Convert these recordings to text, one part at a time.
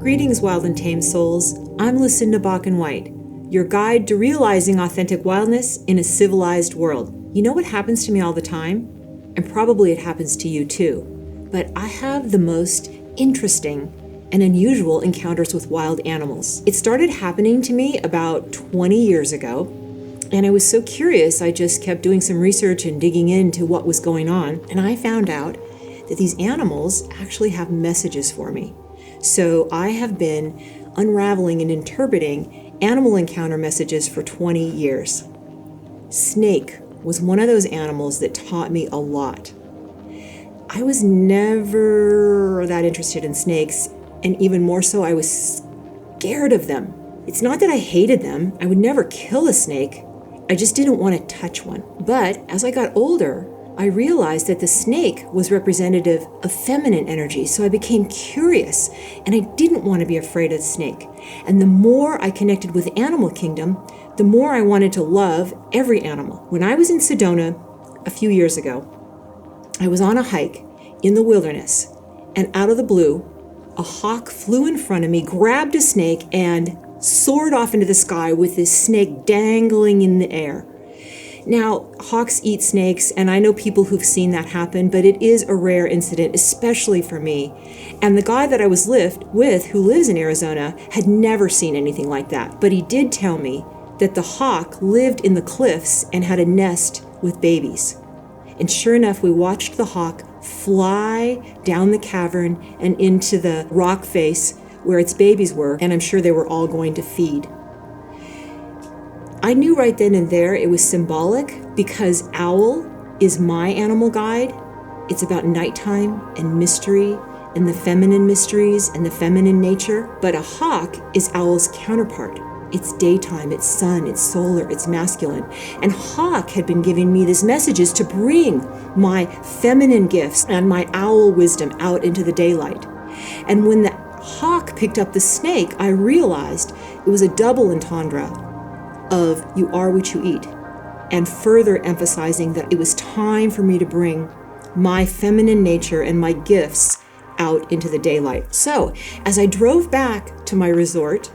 Greetings, wild and tame souls. I'm Lucinda Bakken-White, your guide to realizing authentic wildness in a civilized world. You know what happens to me all the time? And probably it happens to you too. But I have the most interesting and unusual encounters with wild animals. It started happening to me about 20 years ago, and I was so curious I just kept doing some research and digging into what was going on, and I found out that these animals actually have messages for me. So I have been unraveling and interpreting animal encounter messages for 20 years. Snake was one of those animals that taught me a lot. I was never that interested in snakes, and even more so, I was scared of them. It's not that I hated them. I would never kill a snake. I just didn't want to touch one. But as I got older, I realized that the snake was representative of feminine energy, so I became curious, and I didn't want to be afraid of the snake. And the more I connected with the animal kingdom, the more I wanted to love every animal. When I was in Sedona a few years ago, I was on a hike in the wilderness, and out of the blue, a hawk flew in front of me, grabbed a snake, and soared off into the sky with this snake dangling in the air. Now, hawks eat snakes, and I know people who've seen that happen, but it is a rare incident, especially for me. And the guy that I was with, who lives in Arizona, had never seen anything like that. But he did tell me that the hawk lived in the cliffs and had a nest with babies. And sure enough, we watched the hawk fly down the cavern and into the rock face where its babies were, and I'm sure they were all going to feed. I knew right then and there it was symbolic because owl is my animal guide. It's about nighttime and mystery and the feminine mysteries and the feminine nature. But a hawk is owl's counterpart. It's daytime, it's sun, it's solar, it's masculine. And hawk had been giving me these messages to bring my feminine gifts and my owl wisdom out into the daylight. And when the hawk picked up the snake, I realized it was a double entendre of you are what you eat, and further emphasizing that it was time for me to bring my feminine nature and my gifts out into the daylight. So as I drove back to my resort,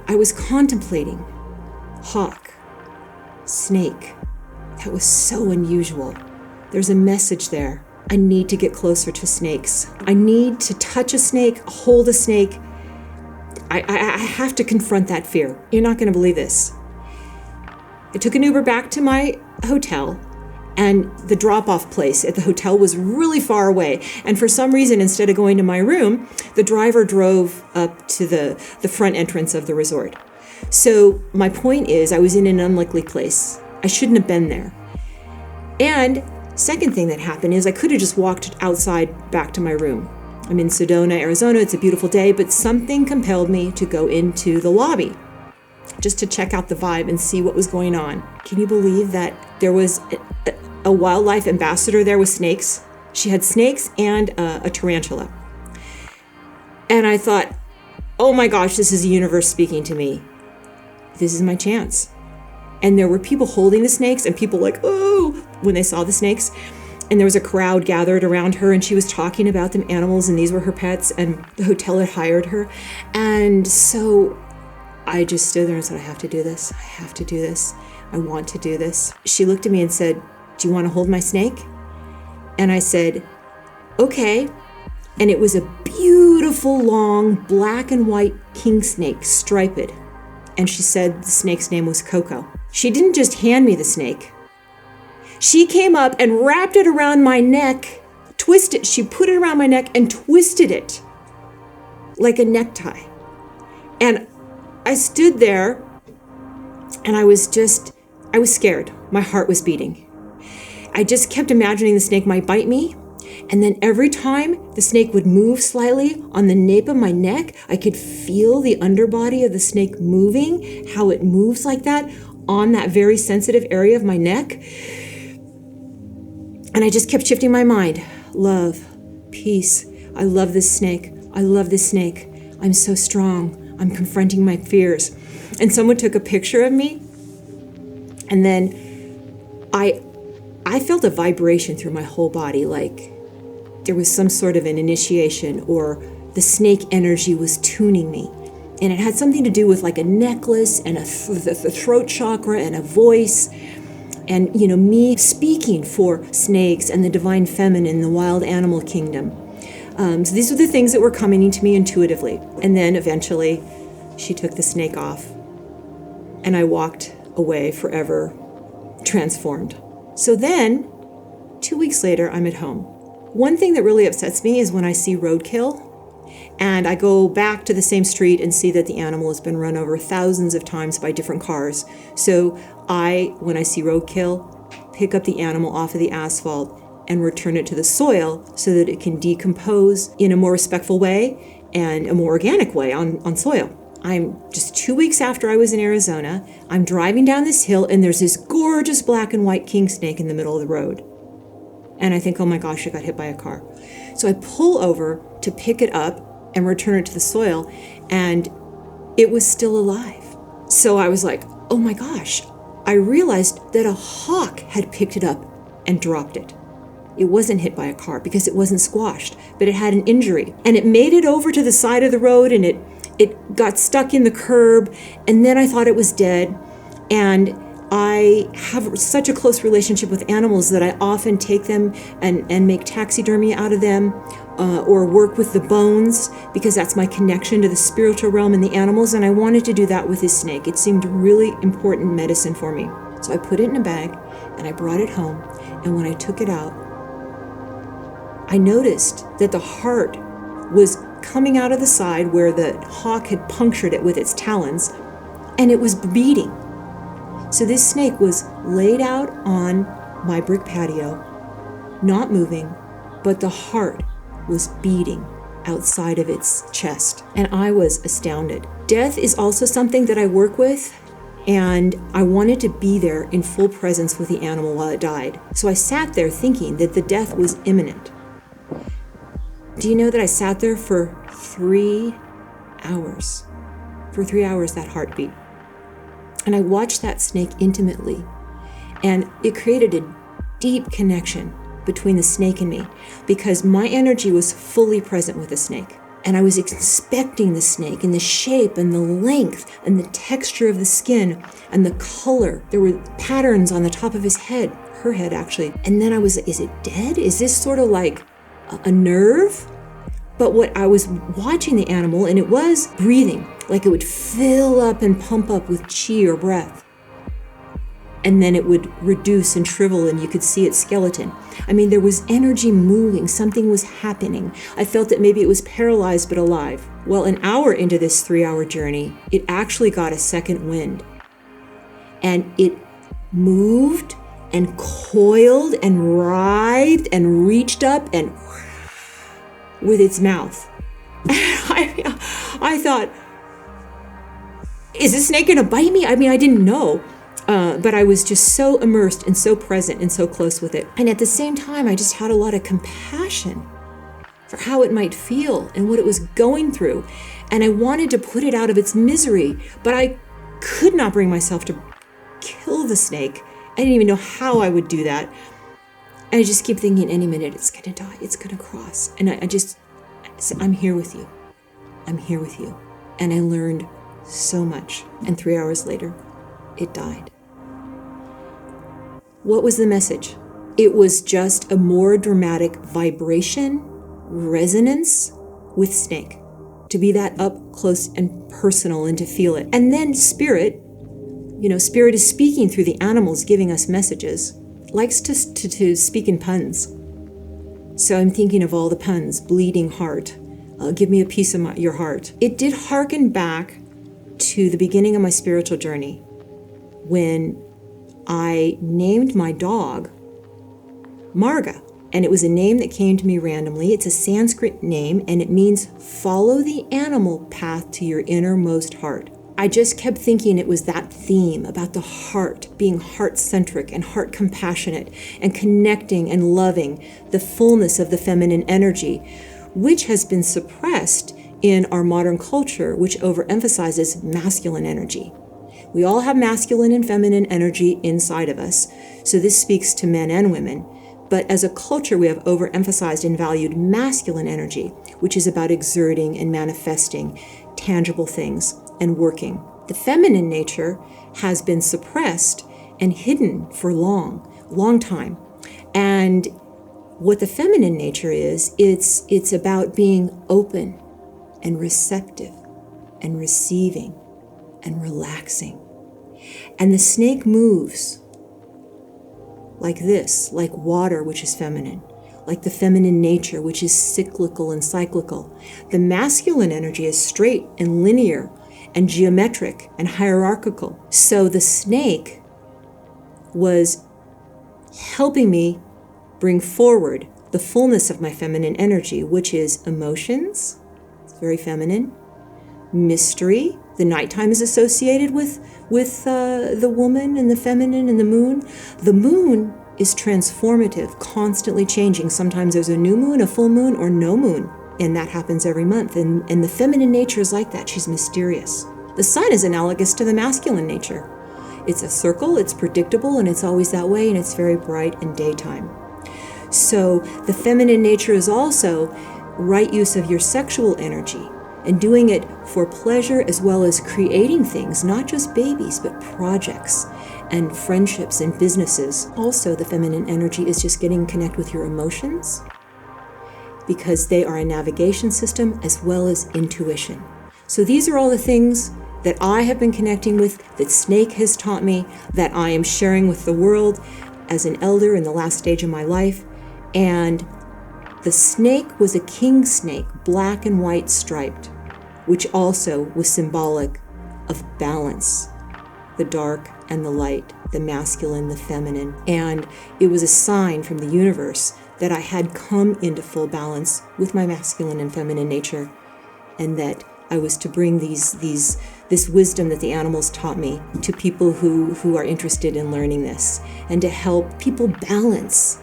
I was contemplating hawk, snake. That was so unusual. There's a message there. I need to get closer to snakes. I need to touch a snake, hold a snake. I have to confront that fear. You're not going to believe this. I took an Uber back to my hotel, and the drop-off place at the hotel was really far away. And for some reason, instead of going to my room, the driver drove up to the front entrance of the resort. So my point is, I was in an unlikely place. I shouldn't have been there. And second thing that happened is I could have just walked outside back to my room. I'm in Sedona, Arizona. It's a beautiful day, but something compelled me to go into the lobby just to check out the vibe and see what was going on. Can you believe that there was a wildlife ambassador there with snakes? She had snakes and a tarantula. And I thought, oh my gosh, this is the universe speaking to me. This is my chance. And there were people holding the snakes and people like, oh, when they saw the snakes. And there was a crowd gathered around her, and she was talking about them animals, and these were her pets, and the hotel had hired her. And so I just stood there and said, I have to do this. I have to do this. I want to do this. She looked at me and said, do you want to hold my snake? And I said, okay. And it was a beautiful, long, black and white king snake, striped. And she said the snake's name was Coco. She didn't just hand me the snake. She came up and wrapped it around my neck, twisted. She put it around my neck and twisted it like a necktie. And I stood there and I was scared. My heart was beating. I just kept imagining the snake might bite me. And then every time the snake would move slightly on the nape of my neck, I could feel the underbody of the snake moving, how it moves like that on that very sensitive area of my neck. And I just kept shifting my mind. Love, peace. I love this snake. I love this snake. I'm so strong. I'm confronting my fears. And someone took a picture of me. And then I felt a vibration through my whole body, like there was some sort of an initiation or the snake energy was tuning me. And it had something to do with like a necklace and the throat chakra and a voice. And, me speaking for snakes and the divine feminine, the wild animal kingdom. So these were the things that were coming to me intuitively. And then eventually she took the snake off and I walked away forever transformed. So then 2 weeks later, I'm at home. One thing that really upsets me is when I see roadkill and I go back to the same street and see that the animal has been run over thousands of times by different cars. So when I see roadkill, pick up the animal off of the asphalt and return it to the soil so that it can decompose in a more respectful way and a more organic way on soil. I'm just 2 weeks after I was in Arizona. I'm driving down this hill and there's this gorgeous black and white king snake in the middle of the road. And I think, oh my gosh, I got hit by a car. So I pull over to pick it up and return it to the soil, and it was still alive. So I was like, oh my gosh, I realized that a hawk had picked it up and dropped it. It wasn't hit by a car because it wasn't squashed, but it had an injury. And it made it over to the side of the road and it got stuck in the curb, and then I thought it was dead. And I have such a close relationship with animals that I often take them and make taxidermy out of them or work with the bones because that's my connection to the spiritual realm and the animals. And I wanted to do that with this snake. It seemed really important medicine for me. So I put it in a bag and I brought it home. And when I took it out, I noticed that the heart was coming out of the side where the hawk had punctured it with its talons, and it was beating. So this snake was laid out on my brick patio, not moving, but the heart was beating outside of its chest. And I was astounded. Death is also something that I work with, and I wanted to be there in full presence with the animal while it died. So I sat there thinking that the death was imminent. Do you know that I sat there for 3 hours? For 3 hours, that heartbeat. And I watched that snake intimately. And it created a deep connection between the snake and me because my energy was fully present with the snake. And I was inspecting the snake and the shape and the length and the texture of the skin and the color. There were patterns on the top of his head, her head actually. And then I was like, is it dead? Is this sort of like a nerve? But what I was watching the animal, and it was breathing, like it would fill up and pump up with chi or breath. And then it would reduce and shrivel and you could see its skeleton. I mean, there was energy moving, something was happening. I felt that maybe it was paralyzed but alive. Well, an hour into this 3-hour journey, it actually got a second wind. And it moved and coiled and writhed and reached up and with its mouth. I thought, is this snake gonna bite me? I mean, I didn't know, but I was just so immersed and so present and so close with it. And at the same time, I just had a lot of compassion for how it might feel and what it was going through. And I wanted to put it out of its misery, but I could not bring myself to kill the snake. I didn't even know how I would do that. And I just keep thinking, any minute it's gonna die, it's gonna cross. And I said, I'm here with you. I'm here with you. And I learned so much. And 3 hours later, it died. What was the message? It was just a more dramatic vibration, resonance with snake. To be that up close and personal and to feel it. And then spirit, spirit is speaking through the animals, giving us messages. Likes to speak in puns. So I'm thinking of all the puns. Bleeding heart. Give me a piece of your heart. It did hearken back to the beginning of my spiritual journey when I named my dog Marga. And it was a name that came to me randomly. It's a Sanskrit name and it means follow the animal path to your innermost heart. I just kept thinking it was that theme about the heart, being heart-centric and heart-compassionate and connecting and loving the fullness of the feminine energy, which has been suppressed in our modern culture, which overemphasizes masculine energy. We all have masculine and feminine energy inside of us, so this speaks to men and women. But as a culture, we have overemphasized and valued masculine energy, which is about exerting and manifesting tangible things and working. The feminine nature has been suppressed and hidden for a long time. And what the feminine nature is, it's about being open and receptive and receiving and relaxing. And the snake moves like this, like water, which is feminine, like the feminine nature, which is cyclical and cyclical. The masculine energy is straight and linear and geometric and hierarchical. So the snake was helping me bring forward the fullness of my feminine energy, which is emotions, it's very feminine, mystery. The nighttime is associated with the woman and the feminine and the moon. The moon is transformative, constantly changing. Sometimes there's a new moon, a full moon, or no moon, and that happens every month. And the feminine nature is like that. She's mysterious. The sun is analogous to the masculine nature. It's a circle, it's predictable, and it's always that way, and it's very bright in daytime. So the feminine nature is also right use of your sexual energy and doing it for pleasure as well as creating things, not just babies, but projects and friendships and businesses. Also, the feminine energy is just getting connect with your emotions because they are a navigation system as well as intuition. So these are all the things that I have been connecting with, that Snake has taught me, that I am sharing with the world as an elder in the last stage of my life. And the snake was a king snake, black and white striped, which also was symbolic of balance, the dark and the light, the masculine, the feminine. And it was a sign from the universe that I had come into full balance with my masculine and feminine nature, and that I was to bring this wisdom that the animals taught me to people who are interested in learning this, and to help people balance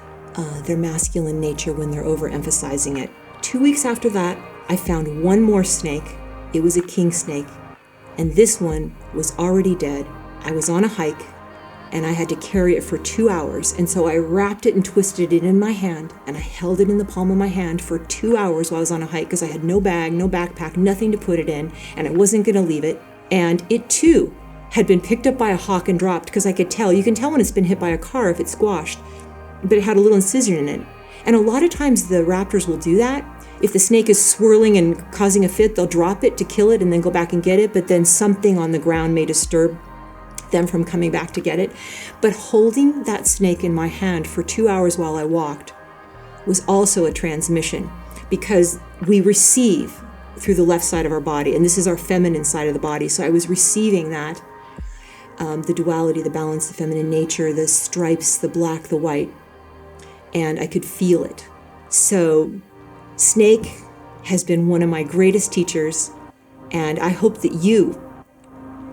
their masculine nature when they're overemphasizing it. 2 weeks after that, I found one more snake. It was a king snake, and this one was already dead. I was on a hike, and I had to carry it for 2 hours, and so I wrapped it and twisted it in my hand, and I held it in the palm of my hand for 2 hours while I was on a hike because I had no bag, no backpack, nothing to put it in, and I wasn't going to leave it. And it too had been picked up by a hawk and dropped, because I could tell. You can tell when it's been hit by a car if it's squashed, but it had a little incision in it. And a lot of times the raptors will do that. If the snake is swirling and causing a fit, they'll drop it to kill it and then go back and get it, but then something on the ground may disturb them from coming back to get it. But holding that snake in my hand for 2 hours while I walked was also a transmission, because we receive through the left side of our body, and this is our feminine side of the body. So I was receiving that, the duality, the balance, the feminine nature, the stripes, the black, the white, and I could feel it. So Snake has been one of my greatest teachers, and I hope that you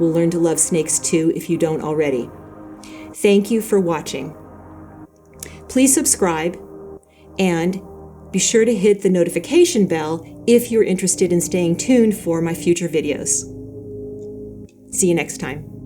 will learn to love snakes too if you don't already. Thank you for watching. Please subscribe and be sure to hit the notification bell if you're interested in staying tuned for my future videos. See you next time.